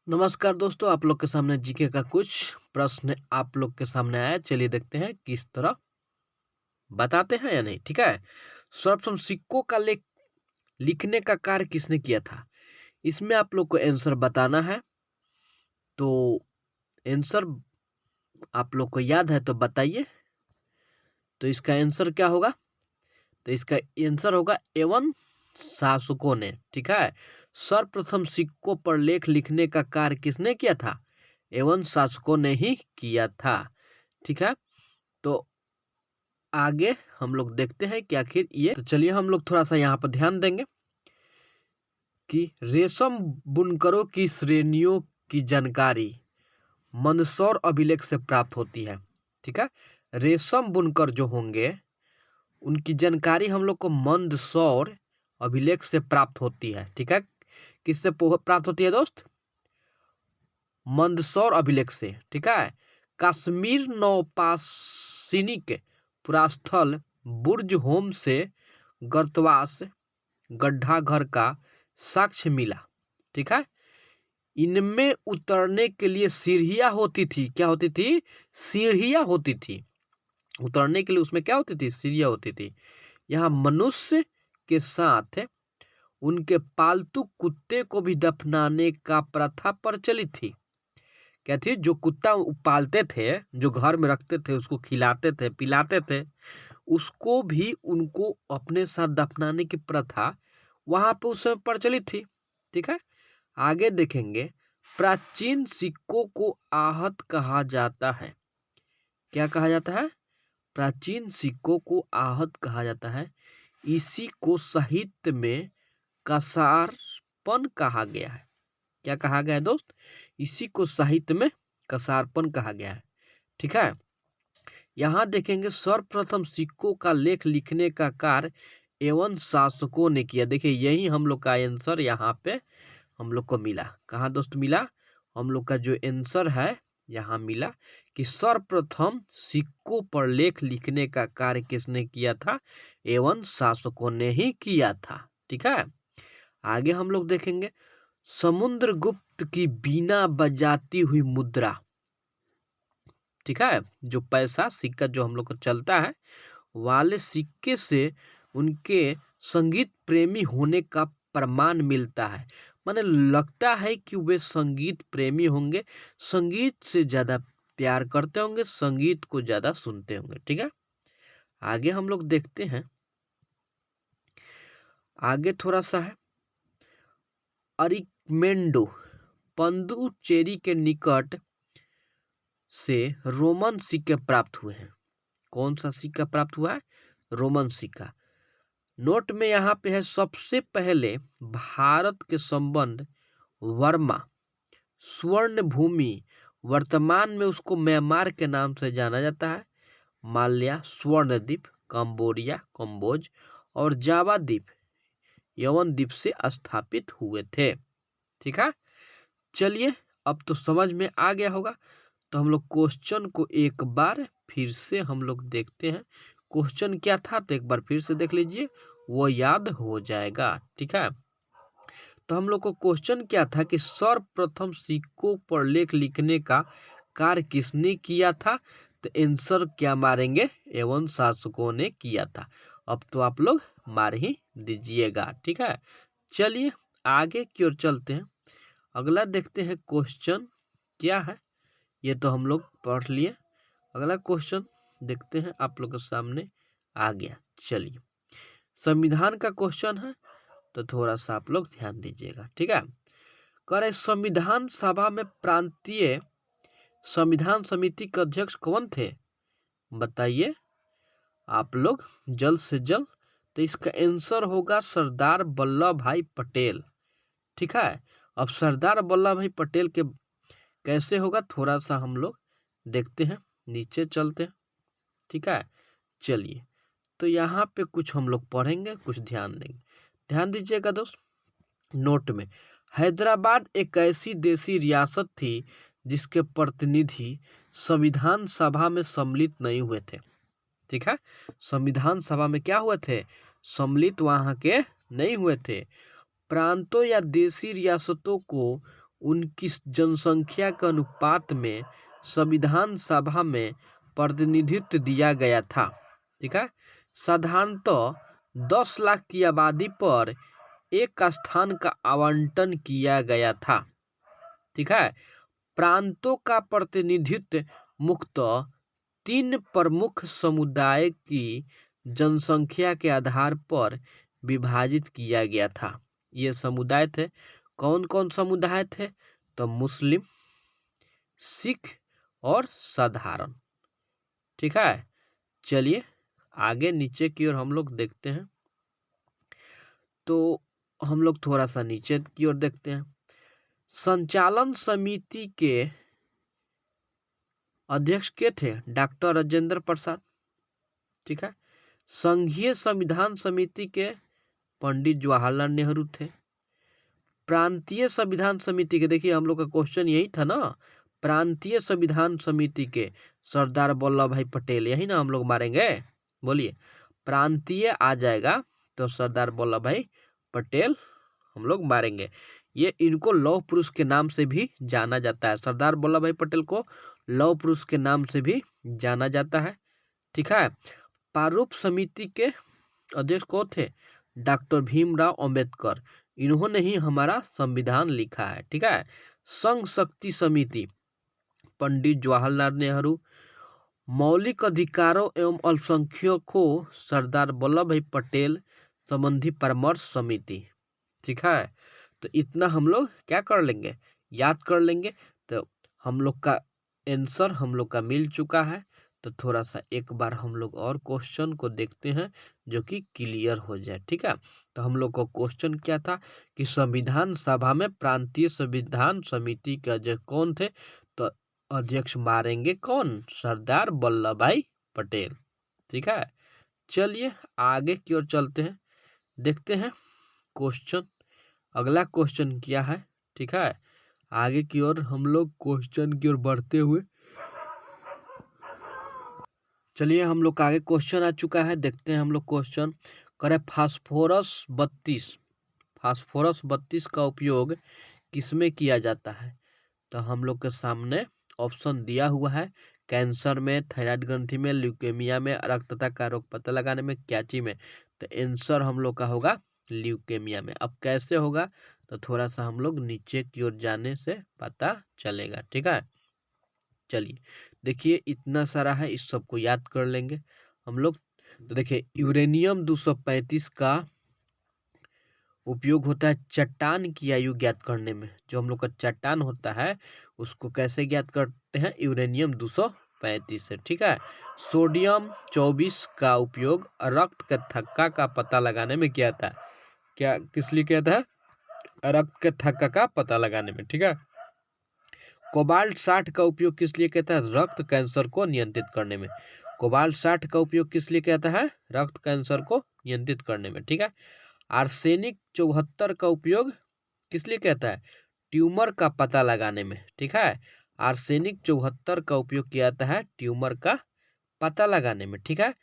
नमस्कार दोस्तों, आप लोग के सामने जीके का कुछ प्रश्न आप लोग के सामने आया। चलिए देखते हैं किस तरह बताते हैं या नहीं। ठीक है। सर्वप्रथम सिक्कों का लेख लिखने का कार्य किसने किया था? इसमें आप लोग को आंसर बताना है। तो आंसर आप लोग को याद है तो बताइए। तो इसका आंसर क्या होगा? तो इसका आंसर होगा एवं शासकों ने। ठीक है। सर्वप्रथम सिक्कों पर लेख लिखने का कार्य किसने किया था? एवं शासकों ने ही किया था। ठीक है। तो आगे हम लोग देखते हैं कि आखिर ये, तो चलिए हम लोग थोड़ा सा यहाँ पर ध्यान देंगे कि रेशम बुनकरों की श्रेणियों की जानकारी मंदसौर अभिलेख से प्राप्त होती है। ठीक है। रेशम बुनकर जो होंगे उनकी जानकारी हम लोग को मंदसौर अभिलेख से प्राप्त होती है। ठीक है। किससे प्राप्त होती है दोस्त? मंदसौर अभिलेख से। ठीक है। कश्मीर नौपाषाणिक पुरास्थल बुर्ज होम से गर्तवास गड्ढा घर का साक्ष्य मिला। ठीक है। इनमें उतरने के लिए सीढ़ियां होती थी। क्या होती थी? सीढ़ियां होती थी। उतरने के लिए उसमें क्या होती थी? सीढ़ियां होती थी। यहाँ मनुष्य के साथ उनके पालतू कुत्ते को भी दफनाने का प्रथा प्रचलित थी। क्या थी? जो कुत्ता पालते थे, जो घर में रखते थे, उसको खिलाते थे, पिलाते थे, उसको भी उनको अपने साथ दफनाने की प्रथा वहां पे उस समय प्रचलित थी। ठीक है। आगे देखेंगे, प्राचीन सिक्कों को आहत कहा जाता है। क्या कहा जाता है? प्राचीन सिक्कों को आहत कहा जाता है। इसी को साहित्य में कसारपन कहा गया है। क्या कहा गया है दोस्त? इसी को साहित्य में कसारपन कहा गया है। ठीक है। यहाँ देखेंगे, सर्वप्रथम सिक्कों का लेख लिखने का कार्य एवं शासकों ने किया। देखिए यही हम लोग का आंसर यहाँ पे हम लोग को मिला। कहाँ दोस्त मिला? हम लोग का जो आंसर है यहाँ मिला कि सर्वप्रथम सिक्कों पर लेख लिखने का कार्य किसने किया था? एवं शासकों ने ही किया था। ठीक है। आगे हम लोग देखेंगे, समुद्रगुप्त की बीना बजाती हुई मुद्रा। ठीक है। जो पैसा सिक्का जो हम लोग को चलता है वाले सिक्के से उनके संगीत प्रेमी होने का प्रमाण मिलता है। माने लगता है कि वे संगीत प्रेमी होंगे, संगीत से ज्यादा प्यार करते होंगे, संगीत को ज्यादा सुनते होंगे। ठीक है। आगे हम लोग देखते हैं, आगे थोड़ा सा है, अरिक्मेंडो पंदुचेरी के निकट से रोमन सिक्के प्राप्त हुए हैं। कौन सा सिक्का प्राप्त हुआ है? रोमन सिक्का। नोट में यहाँ पे है, सबसे पहले भारत के संबंध वर्मा स्वर्ण भूमि, वर्तमान में उसको म्यांमार के नाम से जाना जाता है, माल्या स्वर्ण द्वीप, कंबोडिया कंबोज और जावा द्वीप यवन द्वीप से स्थापित हुए थे। ठीक है। चलिए अब तो समझ में आ गया होगा। तो हम लोग क्वेश्चन को एक बार फिर से हम लोग देखते हैं। क्वेश्चन क्या था तो एक बार फिर से देख लीजिए, वो याद हो जाएगा। ठीक है। तो हम लोग को क्वेश्चन क्या था कि सर्वप्रथम सिक्कों पर लेख लिखने का कार्य किसने किया था? तो आंसर क्या मारेंगे? एवं शासकों ने किया था। अब तो आप लोग मार ही दीजिएगा। ठीक है। चलिए आगे की ओर चलते हैं। अगला देखते हैं क्वेश्चन क्या है। ये तो हम लोग पढ़ लिए। अगला क्वेश्चन देखते हैं, आप लोग के सामने आ गया। चलिए, संविधान का क्वेश्चन है, तो थोड़ा सा आप लोग ध्यान दीजिएगा। ठीक है। कह रहे संविधान सभा में प्रांतीय संविधान समिति के अध्यक्ष कौन थे? बताइए आप लोग जल्द से जल्द। तो इसका आंसर होगा सरदार वल्लभ भाई पटेल। ठीक है। अब सरदार वल्लभ भाई पटेल के कैसे होगा थोड़ा सा हम लोग देखते हैं, नीचे चलते हैं। ठीक है। चलिए, तो यहाँ पे कुछ हम लोग पढ़ेंगे, कुछ ध्यान देंगे। ध्यान दीजिएगा दोस्त। नोट में, हैदराबाद एक ऐसी देसी रियासत थी जिसके प्रतिनिधि संविधान सभा में सम्मिलित नहीं हुए थे। ठीक है। संविधान सभा में क्या हुए थे? सम्मिलित वहां के नहीं हुए थे। प्रांतों या देसी रियासतों को उनकी जनसंख्या के अनुपात में संविधान सभा में प्रतिनिधित्व दिया गया था। ठीक है, साधारणतः 10 लाख की आबादी पर एक स्थान का आवंटन किया गया था। ठीक है, प्रांतों का प्रतिनिधित्व मुख्यतः 3 प्रमुख समुदाय की जनसंख्या के आधार पर विभाजित किया गया था। ये समुदाय थे, कौन कौन समुदाय थे? तो मुस्लिम, सिख और साधारण। ठीक है, चलिए आगे नीचे की ओर हम लोग देखते हैं। तो हम लोग थोड़ा सा नीचे की ओर देखते हैं। संचालन समिति के अध्यक्ष के थे डॉक्टर राजेंद्र प्रसाद। ठीक है, संघीय संविधान समिति के पंडित जवाहरलाल नेहरू थे। प्रांतीय संविधान समिति के, देखिए हम लोग का क्वेश्चन यही था ना, प्रांतीय संविधान समिति के सरदार वल्लभ भाई पटेल, यही ना हम लोग मारेंगे, बोलिए। प्रांतीय आ जाएगा तो सरदार वल्लभ भाई पटेल हम लोग मारेंगे। ये इनको लौह पुरुष के नाम से भी जाना जाता है। सरदार वल्लभ भाई पटेल को लौह पुरुष के नाम से भी जाना जाता है। ठीक है, प्रारूप समिति के अध्यक्ष कौन थे? डॉक्टर भीमराव अंबेडकर। इन्होंने ही हमारा संविधान लिखा है। ठीक है, संघ शक्ति समिति पंडित जवाहरलाल नेहरू। मौलिक अधिकारों एवं अल्पसंख्यकों सरदार वल्लभ भाई पटेल संबंधी परामर्श समिति। ठीक है, तो इतना हम लोग क्या कर लेंगे, याद कर लेंगे। तो हम लोग का आंसर हम लोग का मिल चुका है। तो थोड़ा सा एक बार हम लोग और क्वेश्चन को देखते हैं जो कि क्लियर हो जाए। ठीक है, तो हम लोग को क्वेश्चन क्या था कि संविधान सभा में प्रांतीय संविधान समिति के अध्यक्ष कौन थे? तो अध्यक्ष मारेंगे कौन? सरदार वल्लभ भाई पटेल। ठीक है, चलिए आगे की ओर चलते हैं, देखते हैं क्वेश्चन, अगला क्वेश्चन क्या है। ठीक है, आगे की ओर हम लोग क्वेश्चन की ओर बढ़ते हुए, चलिए हम लोग का आगे क्वेश्चन आ चुका है, देखते हैं हम लोग क्वेश्चन करें। फास्फोरस 32 का उपयोग किसमें किया जाता है? तो हम लोग के सामने ऑप्शन दिया हुआ है, कैंसर में, थायराइड ग्रंथि में, ल्यूकेमिया में, रक्तता का रोग पता लगाने में, कैंची में। तो आंसर हम लोग का होगा ल्यूकेमिया में। अब कैसे होगा तो थोड़ा सा हम लोग नीचे की ओर जाने से पता चलेगा। ठीक है, चलिए देखिए इतना सारा है, इस सबको याद कर लेंगे हम लोग। तो देखिए यूरेनियम 235 का उपयोग होता है चट्टान की आयु ज्ञात करने में। जो हम लोग का चट्टान होता है उसको कैसे ज्ञात करते हैं? यूरेनियम 235 से। ठीक है, सोडियम 24 का उपयोग रक्त के थक्का का पता लगाने में किया था। क्या किस लिए किया था? रक्त के थक्का का पता लगाने में। ठीक है, कोबाल्ट 60 का उपयोग किस लिए कहता है? रक्त कैंसर को नियंत्रित करने में। कोबाल्ट 60 का उपयोग किस लिए कहता है? रक्त कैंसर को नियंत्रित करने में। ठीक है, आर्सेनिक 74 का उपयोग किस लिए कहता है? ट्यूमर का पता लगाने में। ठीक है, आर्सेनिक 74 का उपयोग किया जाता है ट्यूमर का पता लगाने में। ठीक है,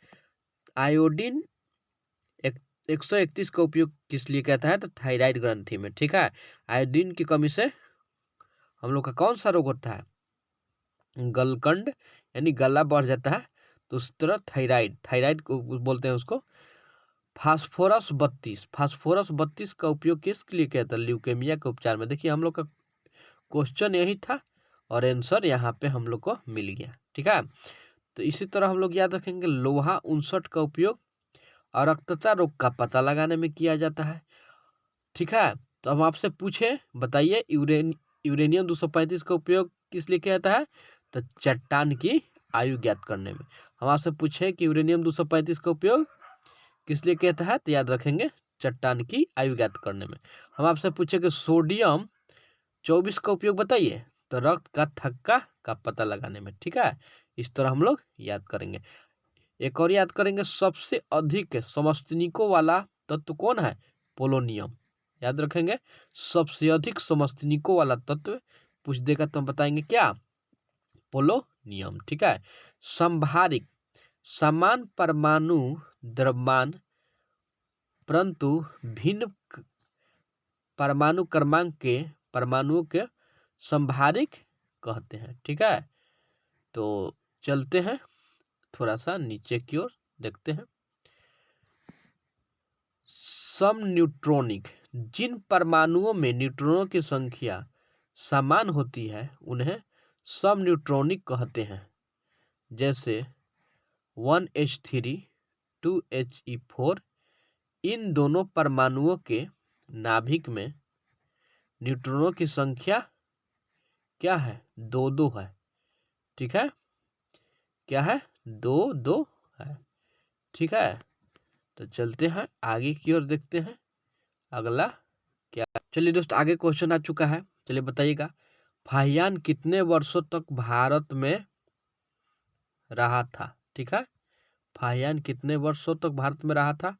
आयोडीन 131 का उपयोग किस लिए कहता है? तो थायराइड ग्रंथि में। ठीक है, आयोडीन की कमी से हम लोग का कौन सा रोग होता है? गलकंड, यानी गला बढ़ जाता है। तो उस तरह थायराइड को बोलते हैं उसको। फास्फोरस 32 का उपयोग किसके लिए किया था? ल्यूकेमिया के उपचार में। देखिए हम लोग का क्वेश्चन यही था और आंसर यहाँ पे हम लोग को मिल गया। ठीक है, तो इसी तरह हम लोग याद रखेंगे लोहा 59 का उपयोग अरक्तता रोग का पता लगाने में किया जाता है। ठीक है, तो हम आपसे पूछे, बताइए यूरेनियम 235 का उपयोग किस लिए किया जाता है? तो चट्टान की आयु ज्ञात करने में। हम आपसे पूछे कि यूरेनियम 235 का उपयोग किस लिए कहता है? तो याद रखेंगे चट्टान की आयु ज्ञात करने में। हम आपसे पूछे कि सोडियम 24 का उपयोग बताइए, तो रक्त का थक्का का पता लगाने में। ठीक है, इस तरह हम लोग याद करेंगे। एक और याद करेंगे, सबसे अधिक समस्थानिकों वाला तत्व कौन है? पोलोनियम। याद रखेंगे सबसे अधिक समस्थानिकों वाला तत्व पूछ देगा तो हम बताएंगे क्या? पोलोनियम। ठीक है, संभारिक समान परमाणु द्रव्यमान परंतु भिन्न परमाणु क्रमांक के परमाणुओं के संभारिक कहते हैं। ठीक है, तो चलते हैं थोड़ा सा नीचे की ओर, देखते हैं। समन्यूट्रॉनिक, जिन परमाणुओं में न्यूट्रॉनों की संख्या समान होती है उन्हें समन्यूट्रॉनिक कहते हैं। जैसे 1h3 2He4, इन दोनों परमाणुओं के नाभिक में न्यूट्रॉनों की संख्या क्या है? 2 है। ठीक है, क्या है? 2 है। ठीक है, तो चलते हैं आगे की ओर, देखते हैं अगला क्या। चलिए दोस्त, आगे क्वेश्चन आ चुका है। चलिए बताइएगा, फाहियान कितने वर्षों तक भारत में रहा था? ठीक है, फाहियान कितने वर्षों तक भारत में रहा था?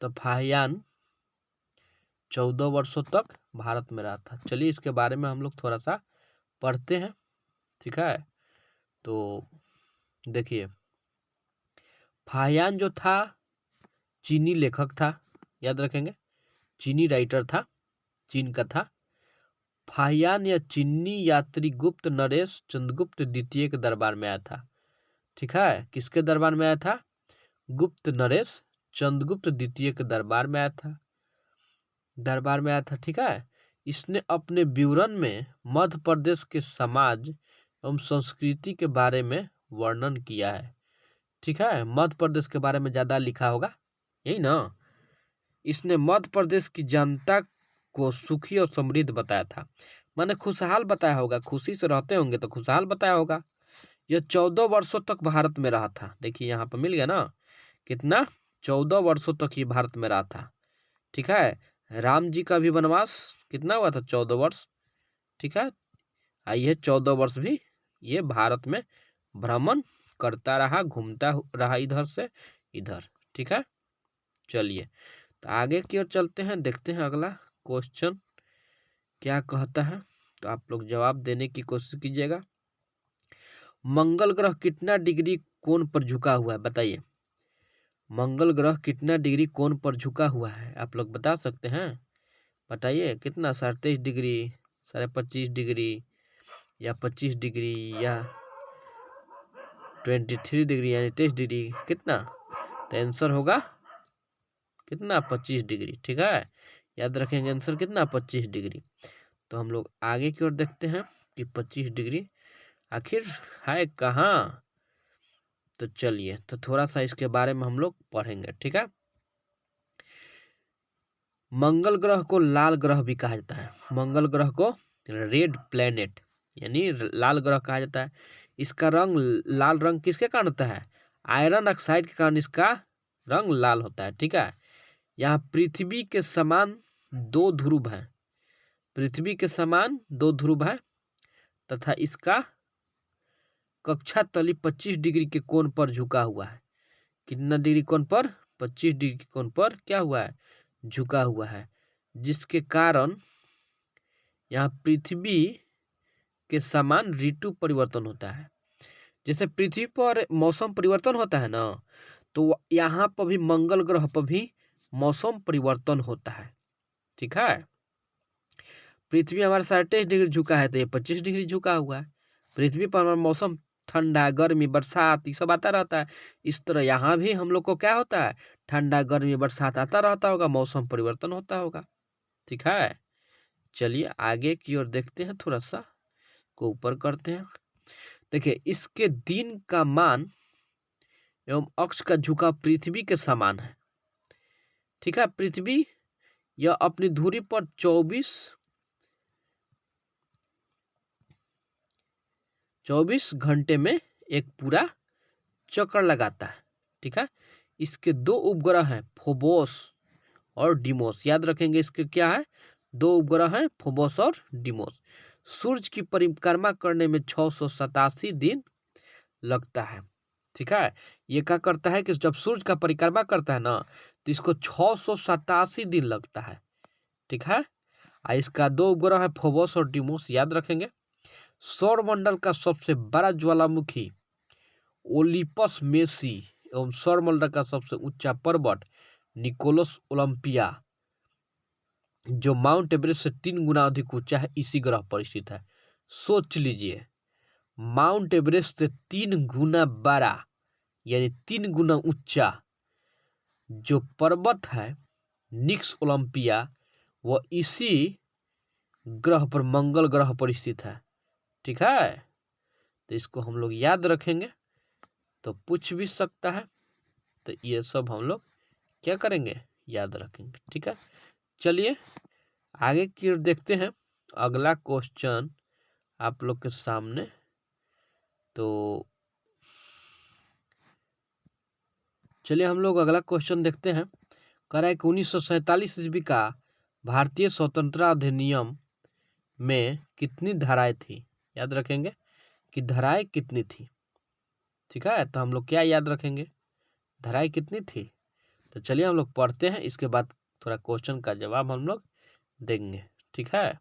तो फाहियान 14 वर्षों तक भारत में रहा था। चलिए इसके बारे में हम लोग थोड़ा सा पढ़ते हैं। ठीक है, तो देखिए, फाहियान जो था चीनी लेखक था, याद रखेंगे, चीनी राइटर था, चीन का था। फाहियान या चीनी यात्री गुप्त नरेश चंद्रगुप्त द्वितीय के दरबार में आया था। ठीक है, किसके दरबार में आया था? गुप्त नरेश चंद्रगुप्त द्वितीय के दरबार में आया था, दरबार में आया था। ठीक है, इसने अपने विवरण में मध्य प्रदेश के समाज एवं संस्कृति के बारे में वर्णन किया है। ठीक है, मध्य प्रदेश के बारे में ज्यादा लिखा होगा, यही ना। इसने मध्य प्रदेश की जनता को सुखी और समृद्ध बताया था, माने खुशहाल बताया होगा, खुशी से रहते होंगे तो खुशहाल बताया होगा। यह 14 वर्षों तक भारत में रहा था। देखिए यहाँ पर मिल गया ना, कितना? 14 वर्षों तक ये भारत में रहा था। ठीक है, राम जी का भी वनवास कितना हुआ था? 14 वर्ष। ठीक है, आइए 14 वर्ष भी ये भारत में भ्रमण करता रहा, घूमता रहा इधर से इधर। ठीक है, चलिए तो आगे की ओर चलते हैं, देखते हैं अगला क्वेश्चन क्या कहता है। तो आप लोग जवाब देने की कोशिश कीजिएगा। मंगल ग्रह कितना डिग्री कोण पर झुका हुआ है? बताइए, मंगल ग्रह कितना डिग्री कोण पर झुका हुआ है? आप लोग बता सकते हैं? बताइए कितना, 27 डिग्री, 25.5 डिग्री, या 25 डिग्री, या 23 डिग्री यानी 23 डिग्री, कितना? तो आंसर होगा कितना? 25 डिग्री। ठीक है, याद रखेंगे आंसर कितना? 25 डिग्री। तो हम लोग आगे की ओर देखते हैं कि 25 डिग्री आखिर है कहाँ। तो चलिए, तो थोड़ा सा इसके बारे में हम लोग पढ़ेंगे। ठीक है, मंगल ग्रह को लाल ग्रह भी कहा जाता है। मंगल ग्रह को रेड प्लेनेट यानी लाल ग्रह कहा जाता है। इसका रंग, लाल रंग किसके कारण होता है? आयरन ऑक्साइड के कारण इसका रंग लाल होता है। ठीक है, यहाँ पृथ्वी के समान 2 ध्रुव हैं, पृथ्वी के समान 2 ध्रुव है, तथा इसका कक्षा तली 25 डिग्री के कोण पर झुका हुआ है। कितना डिग्री कोण पर? 25 डिग्री कोण पर क्या हुआ है? झुका हुआ है, जिसके कारण यहाँ पृथ्वी के समान ऋतु परिवर्तन होता है। जैसे पृथ्वी पर मौसम परिवर्तन होता है ना, तो यहाँ पर भी मंगल ग्रह पर भी मौसम परिवर्तन होता है। ठीक है, पृथ्वी हमारा 27 डिग्री झुका है, तो ये 25 डिग्री झुका हुआ है। पृथ्वी पर हमारा मौसम ठंडा, गर्मी, बरसात, ये सब आता रहता है। इस तरह यहाँ भी हम लोग को क्या होता है? ठंडा, गर्मी, बरसात आता रहता होगा, मौसम परिवर्तन होता होगा। ठीक है, चलिए आगे की ओर देखते हैं, थोड़ा सा को ऊपर करते हैं। देखिए, इसके दिन का मान एवं अक्ष का झुकाव पृथ्वी के समान है। ठीक है, पृथ्वी यह अपनी धुरी पर 24 घंटे में एक पूरा चक्कर लगाता है। ठीक है, इसके 2 उपग्रह हैं, फोबोस और डिमोस। याद रखेंगे, इसके क्या है? 2 उपग्रह हैं, फोबोस और डिमोस। सूर्य की परिक्रमा करने में 687 दिन लगता है। ठीक है, ये क्या करता है कि जब सूर्य का परिक्रमा करता है ना, तो इसको 687 दिन लगता है। ठीक है, इसका 2 उपग्रह है, फोबोस और डिमोस, याद रखेंगे। सौरमंडल का सबसे बड़ा ज्वालामुखी ओलिपस मेसी एवं सौरमंडल का सबसे ऊंचा पर्वत निकोलस ओलंपिया, जो माउंट एवरेस्ट से 3 गुना अधिक ऊंचा है, इसी ग्रह पर स्थित है। सोच लीजिए, माउंट एवरेस्ट से 3 गुना बड़ा यानी 3 गुना ऊंचा जो पर्वत है निक्स ओलंपिया, वह इसी ग्रह पर, मंगल ग्रह पर स्थित है। ठीक है, तो इसको हम लोग याद रखेंगे, तो पूछ भी सकता है, तो ये सब हम लोग क्या करेंगे, याद रखेंगे। ठीक है, चलिए आगे की ओर देखते हैं। अगला क्वेश्चन आप लोग के सामने, तो चलिए हम लोग अगला क्वेश्चन देखते हैं। कह रहा है कि 1947 ईस्वी का भारतीय स्वतंत्रता अधिनियम में कितनी धाराएं थी। याद रखेंगे कि धाराएं कितनी थी। ठीक है, तो हम लोग क्या याद रखेंगे, धाराएं कितनी थी। तो चलिए हम लोग पढ़ते हैं, इसके बाद थोड़ा क्वेश्चन का जवाब हम लोग देंगे। ठीक है,